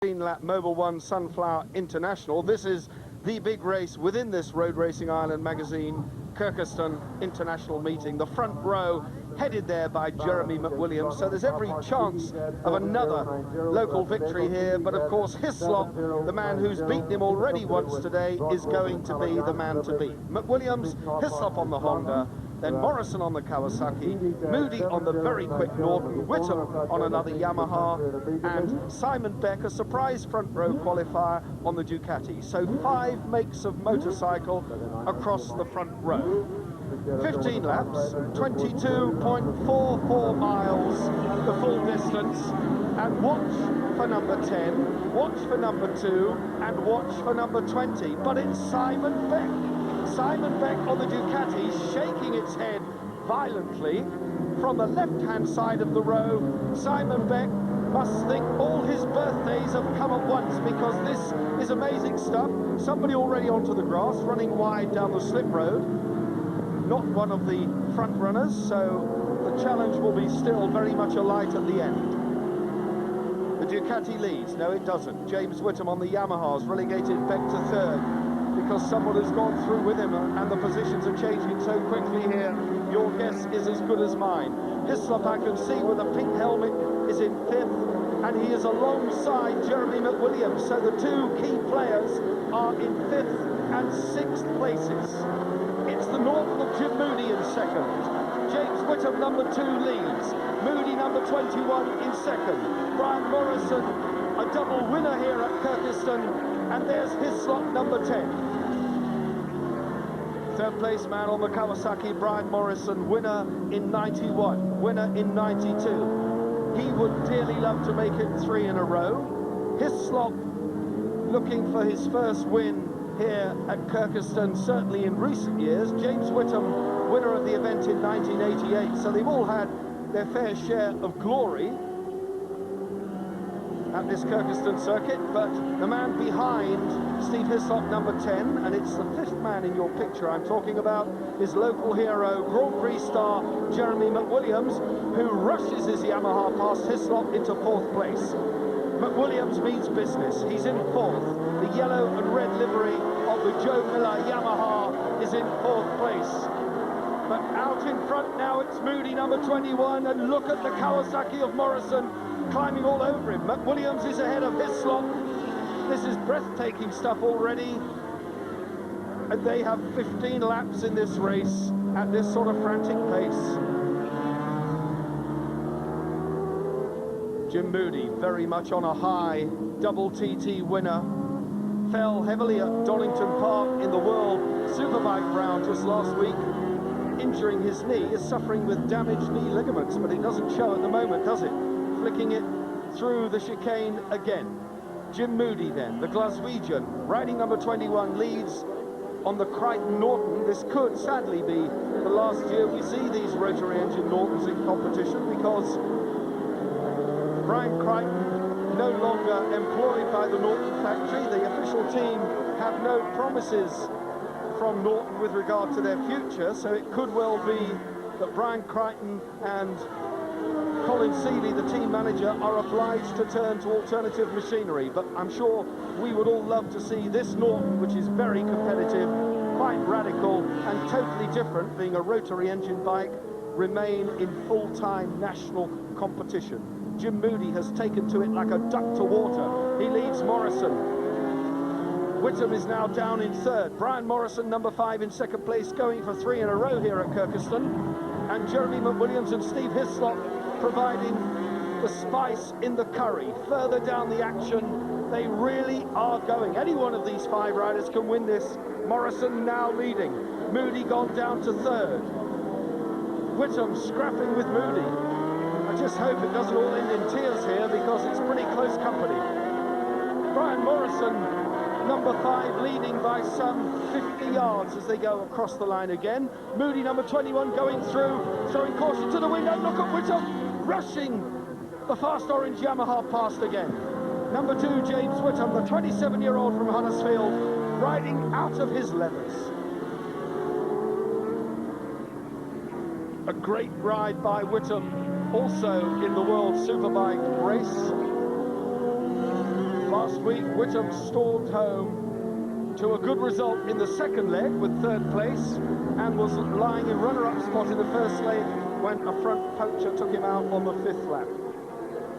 15-lap Mobil 1 Sunflower International. This is the big race within this Road Racing Ireland magazine Kirkeston International meeting. The front row headed there by Jeremy McWilliams, so there's every chance of another local victory here. But of course Hislop, the man who's beaten him already once today, is going to be the man to beat. McWilliams, Hislop on the Honda, then Morrison on the Kawasaki, Moody on the very quick Norton, Whittam on another Yamaha, and Simon Beck, a surprise front row qualifier on the Ducati. So 5 makes of motorcycle across the front row. 15 laps, 22.44 miles, the full distance, and watch for number 10, watch for number 2, and watch for number 20. But it's Simon Beck. Simon Beck on the Ducati, shaking its head violently from the left-hand side of the row. Simon Beck must think all his birthdays have come at once, because this is amazing stuff. Somebody already onto the grass, running wide down the slip road. Not one of the front runners, so the challenge will be still very much alight at the end. The Ducati leads. No, it doesn't. James Whittam on the Yamahas relegated Beck to third, because someone has gone through with him, and the positions are changing so quickly here. Your guess is as good as mine. Hislop, I can see, with a pink helmet, is in 5th, and he is alongside Jeremy McWilliams. So the 2 key players are in 5th and 6th places. It's the Norton of Jim Moody in 2nd. James Whittam, number 2, leads. Moody, number 21, in 2nd. Brian Morrison, a double winner here at Kirkeston. And there's Hislop, number 10. Third place man on the Kawasaki, Brian Morrison, winner in 91, winner in 92. He would dearly love to make it 3 in a row. Hislop looking for his first win here at Kirkeston, certainly in recent years. James Whittam, winner of the event in 1988, so they've all had their fair share of glory at this Kirkeston circuit. But the man behind Steve Hislop, number 10, and it's the 5th man in your picture I'm talking about, is local hero, Grand Prix star Jeremy McWilliams, who rushes his Yamaha past Hislop into 4th place. McWilliams means business. He's in 4th. The yellow and red livery of the Joe Miller Yamaha is in 4th place. But out in front now, it's Moody, number 21, and look at the Kawasaki of Morrison climbing all over him. McWilliams is ahead of Hislop. This is breathtaking stuff already. And they have 15 laps in this race at this sort of frantic pace. Jim Moody, very much on a high, double TT winner. Fell heavily at Donington Park in the World Superbike round just last week, injuring his knee. Is suffering with damaged knee ligaments, but it doesn't show at the moment, does it? Flicking it through the chicane again. Jim Moody then, the Glaswegian, riding number 21, leads on the Crichton Norton. This could sadly be the last year we see these rotary engine Nortons in competition, because Brian Crichton no longer employed by the Norton factory. The official team have no promises from Norton with regard to their future, so it could well be that Brian Crichton and Colin Seeley, the team manager, are obliged to turn to alternative machinery. But I'm sure we would all love to see this Norton, which is very competitive, quite radical and totally different, being a rotary engine bike, remain in full-time national competition. Jim Moody has taken to it like a duck to water. He leads Morrison. Whittam is now down in 3rd. Brian Morrison, number 5, in 2nd place, going for 3 in a row here at Kirkeston. And Jeremy McWilliams and Steve Hislop providing the spice in the curry. Further down the action, they really are going. Any one of these 5 riders can win this. Morrison now leading. Moody gone down to 3rd. Whittam scrapping with Moody. I just hope it doesn't all end in tears here, because it's pretty close company. Brian Morrison, number 5, leading by some 50 yards as they go across the line again. Moody, number 21, going through, throwing caution to the window. Look at Whittam rushing the fast orange Yamaha past again. Number 2, James Whittam, the 27-year-old from Huddersfield, riding out of his leathers. A great ride by Whittam, also in the World Superbike race. Last week, Whittam stormed home to a good result in the second leg with third place and was lying in runner-up spot in the first leg when a front poacher took him out on the fifth lap.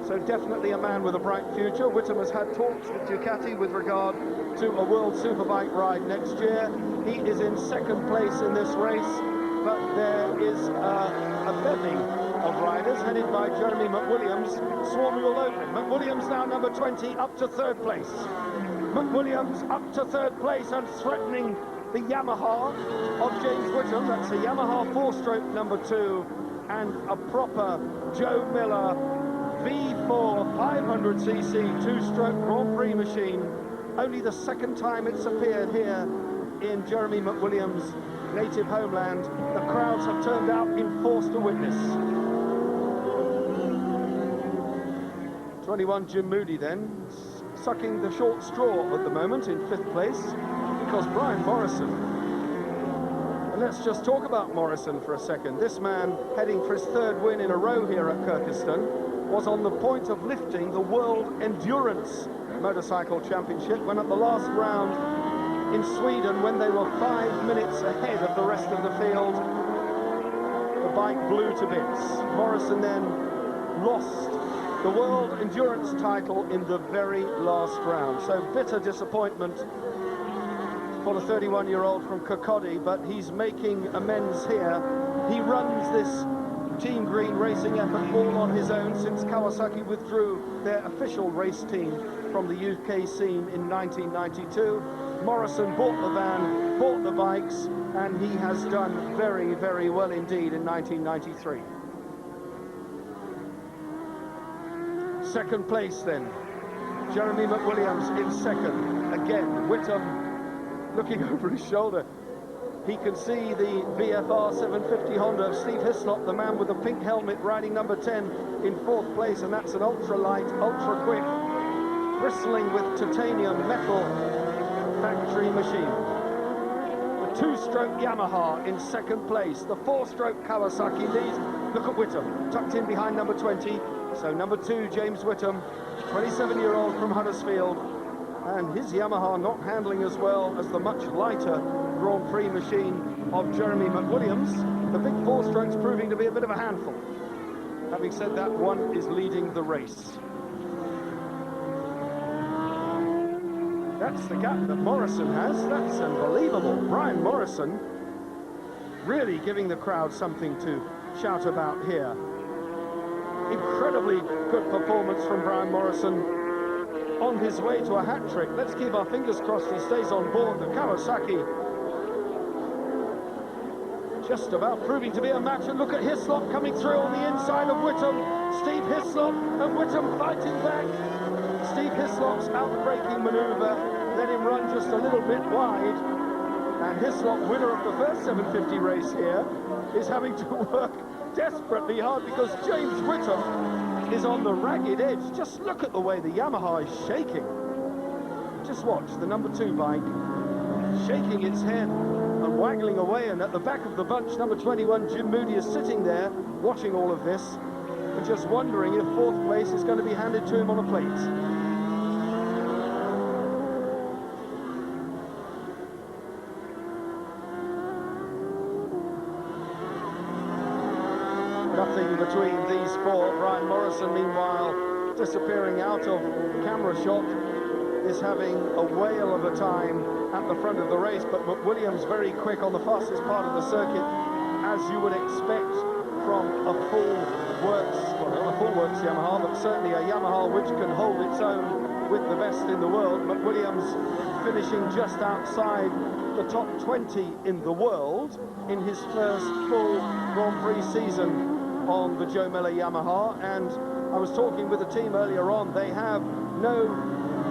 So definitely a man with a bright future. Whittam has had talks with Ducati with regard to a World Superbike ride next year. He is in second place in this race, but there is a bevy of riders headed by Jeremy McWilliams swarming all over him. McWilliams now number 20 up to third place. McWilliams up to third place and threatening the Yamaha of James Whittam. That's a Yamaha 4-stroke number 2 and a proper Joe Miller V4 500cc 2-stroke Grand Prix machine. Only the second time it's appeared here in Jeremy McWilliams' native homeland. The crowds have turned out in force to witness. 21 Jim Moody then, sucking the short straw at the moment in 5th place, because Brian Morrison, and let's just talk about Morrison for a second. This man, heading for his 3rd win in a row here at Kyrgyzstan, was on the point of lifting the World Endurance Motorcycle Championship when at the last round in Sweden, when they were 5 minutes ahead of the rest of the field, the bike blew to bits. Morrison then lost the World Endurance title in the very last round. So bitter disappointment for the 31-year-old from Kirkcaldy, but he's making amends here. He runs this Team Green racing effort all on his own since Kawasaki withdrew their official race team from the UK scene in 1992. Morrison bought the van, bought the bikes, and he has done very, very well indeed in 1993. Second place then, Jeremy McWilliams in second. Again, Whittam looking over his shoulder. He can see the VFR 750 Honda of Steve Hislop, the man with the pink helmet, riding number 10 in 4th place, and that's an ultra-light, ultra-quick, bristling with titanium metal factory machine. The 2-stroke Yamaha in 2nd place. The 4-stroke Kawasaki leads. Look at Whittam, tucked in behind number 20. So number 2, James Whittam, 27-year-old from Huddersfield, and his Yamaha not handling as well as the much lighter Grand Prix machine of Jeremy McWilliams. The big 4-strokes proving to be a bit of a handful. Having said that, one is leading the race. That's the gap that Morrison has. That's unbelievable. Brian Morrison really giving the crowd something to shout about here. Incredibly good performance from Brian Morrison on his way to a hat-trick. Let's keep our fingers crossed he stays on board. The Kawasaki just about proving to be a match, and look at Hislop coming through on the inside of Whittam. Steve Hislop and Whittam fighting back. Steve Hislop's out-braking manoeuvre let him run just a little bit wide, and Hislop, winner of the first 750 race here, is having to work desperately hard because James Whittam is on the ragged edge. Just look at the way the Yamaha is shaking. Just watch the number 2 bike shaking its head and waggling away, and at the back of the bunch, number 21 Jim Moody is sitting there watching all of this and just wondering if 4th place is going to be handed to him on a plate. Nothing between these four. Brian Morrison, meanwhile, disappearing out of camera shot, is having a whale of a time at the front of the race, but McWilliams very quick on the fastest part of the circuit, as you would expect from a full works, well, not a full works Yamaha, but certainly a Yamaha which can hold its own with the best in the world. McWilliams finishing just outside the top 20 in the world in his first full Grand Prix season on the Joe Miller Yamaha. And I was talking with the team earlier on. They have no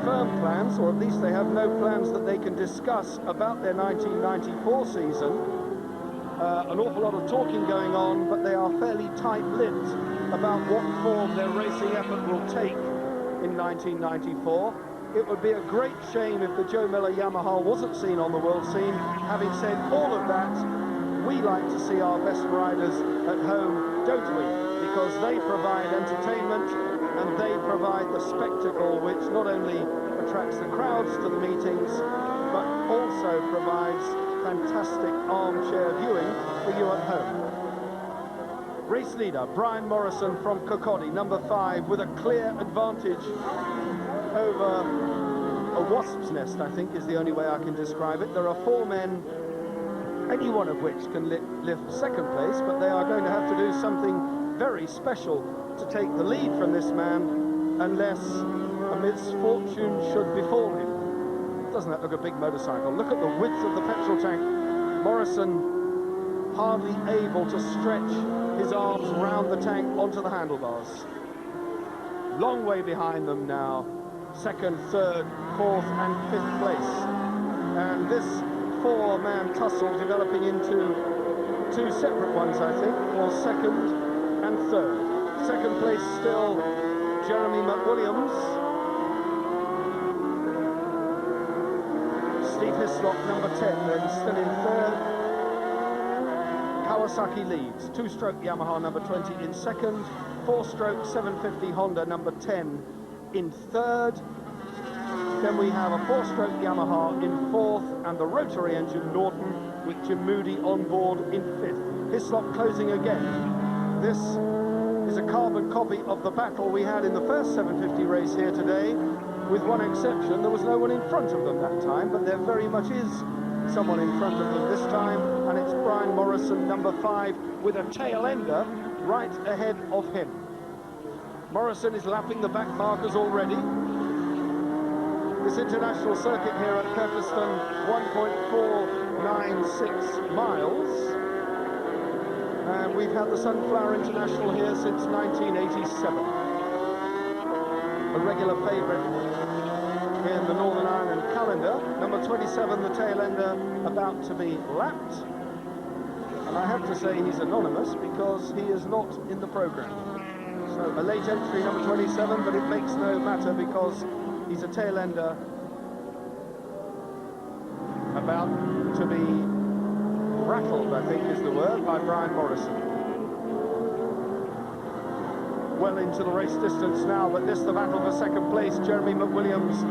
firm plans, or at least they have no plans that they can discuss about their 1994 season. An awful lot of talking going on, but they are fairly tight-lipped about what form their racing effort will take in 1994. It would be a great shame if the Joe Miller Yamaha wasn't seen on the world scene. Having said all of that, we like to see our best riders at home, don't we? because they provide entertainment and they provide the spectacle which not only attracts the crowds to the meetings, but also provides fantastic armchair viewing for you at home. Race leader Brian Morrison from Kirkcaldy, number 5, with a clear advantage over a wasp's nest, I think is the only way I can describe it. There are 4 men, any one of which can lift second place, but they are going to have to do something very special to take the lead from this man, unless a misfortune should befall him. Doesn't that look a big motorcycle? Look at the width of the petrol tank. Morrison hardly able to stretch his arms around the tank onto the handlebars. Long way behind them now. 2nd, 3rd, 4th and 5th place. And this 4-man tussle developing into 2 separate ones, I think, for 2nd and 3rd. 2nd place still Jeremy McWilliams. Steve Hislop, number 10, then still in 3rd. Kawasaki leads. 2-stroke Yamaha, number 20 in 2nd. 4-stroke 750 Honda, number 10 in 3rd. Then we have a 4-stroke Yamaha in 4th, and the rotary engine Norton with Jim Moody on board in 5th. Hislop closing again. This is a carbon copy of the battle we had in the first 750 race here today, with one exception. There was no one in front of them that time, but there very much is someone in front of them this time, and it's Brian Morrison, number 5, with a tail ender right ahead of him. Morrison is lapping the back markers already. This international circuit here at Kirkcaldy, 1.496 miles. And we've had the Sunflower International here since 1987. A regular favourite in the Northern Ireland calendar. Number 27, the tail ender, about to be lapped. And I have to say he's anonymous because he is not in the programme. So a late entry, number 27, but it makes no matter because he's a tail ender about to be rattled, I think is the word, by Brian Morrison. Well into the race distance now, but this the battle for 2nd place. Jeremy McWilliams,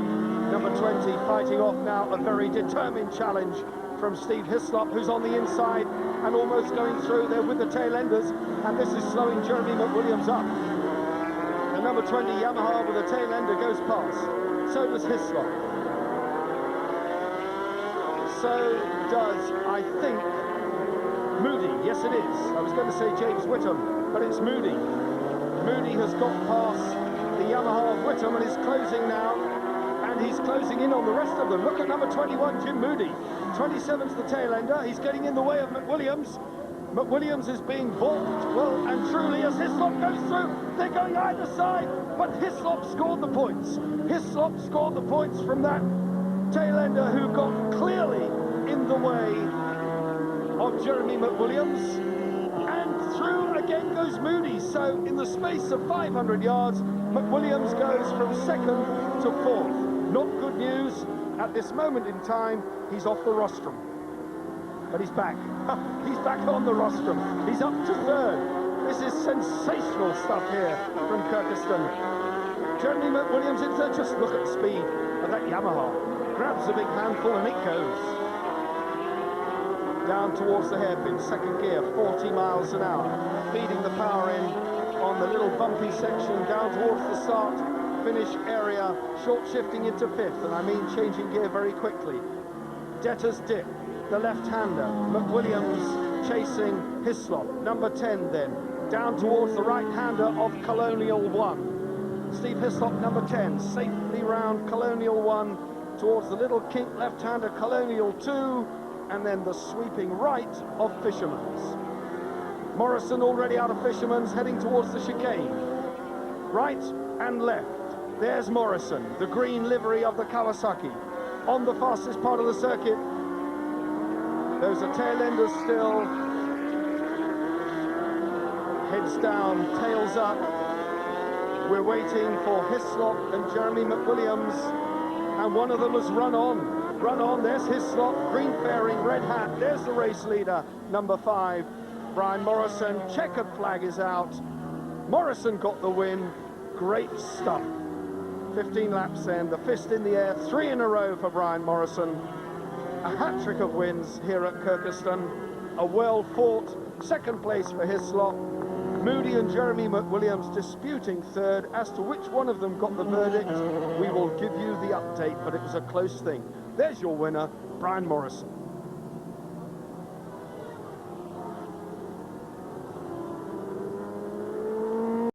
number 20, fighting off now a very determined challenge from Steve Hislop, who's on the inside and almost going through there with the tail enders, and this is slowing Jeremy McWilliams up. The number 20 Yamaha with the tail ender goes past. So does Hislop. So does, I think, Moody. Yes, it is. I was going to say James Whittam, but it's Moody. Moody has got past the Yamaha of Whittam and is closing now, and he's closing in on the rest of them. Look at number 21, Jim Moody. 27's the tail ender. He's getting in the way of McWilliams. McWilliams is being balked, well and truly, as Hislop goes through. They're going either side, but Hislop scored the points. Hislop scored the points from that tail ender who got clearly in the way of Jeremy McWilliams. And through again goes Moody. So in the space of 500 yards, McWilliams goes from 2nd to 4th. Not good news. At this moment in time, he's off the rostrum. But he's back. He's back on the rostrum. He's up to 3rd. This is sensational stuff here from Kirkcaldy. Jeremy McWilliams in 3rd. Just look at the speed of that Yamaha. Grabs a big handful and it goes. Down towards the hairpin, 2nd gear, 40 miles an hour. Feeding the power in on the little bumpy section down towards the start finish area. Short shifting into 5th, and I mean changing gear very quickly. Debtor's dip. The left-hander, McWilliams chasing Hislop, number 10 then, down towards the right-hander of Colonial 1. Steve Hislop, number 10, safely round Colonial 1 towards the little kink left-hander Colonial 2, and then the sweeping right of Fisherman's. Morrison already out of Fisherman's, heading towards the chicane. Right and left, there's Morrison, the green livery of the Kawasaki, on the fastest part of the circuit. Those are tail enders still. Heads down, tails up. We're waiting for Hislop and Jeremy McWilliams. And one of them has run on. Run on, there's Hislop, green fairing, red hat. There's the race leader, number 5, Brian Morrison. Checkered flag is out. Morrison got the win. Great stuff. 15 laps then, the fist in the air, 3 in a row for Brian Morrison. A hat-trick of wins here at Kirkeston. A well-fought second place for Hislop. Moody and Jeremy McWilliams disputing third. As to which one of them got the verdict, we will give you the update, but it was a close thing. There's your winner, Brian Morrison.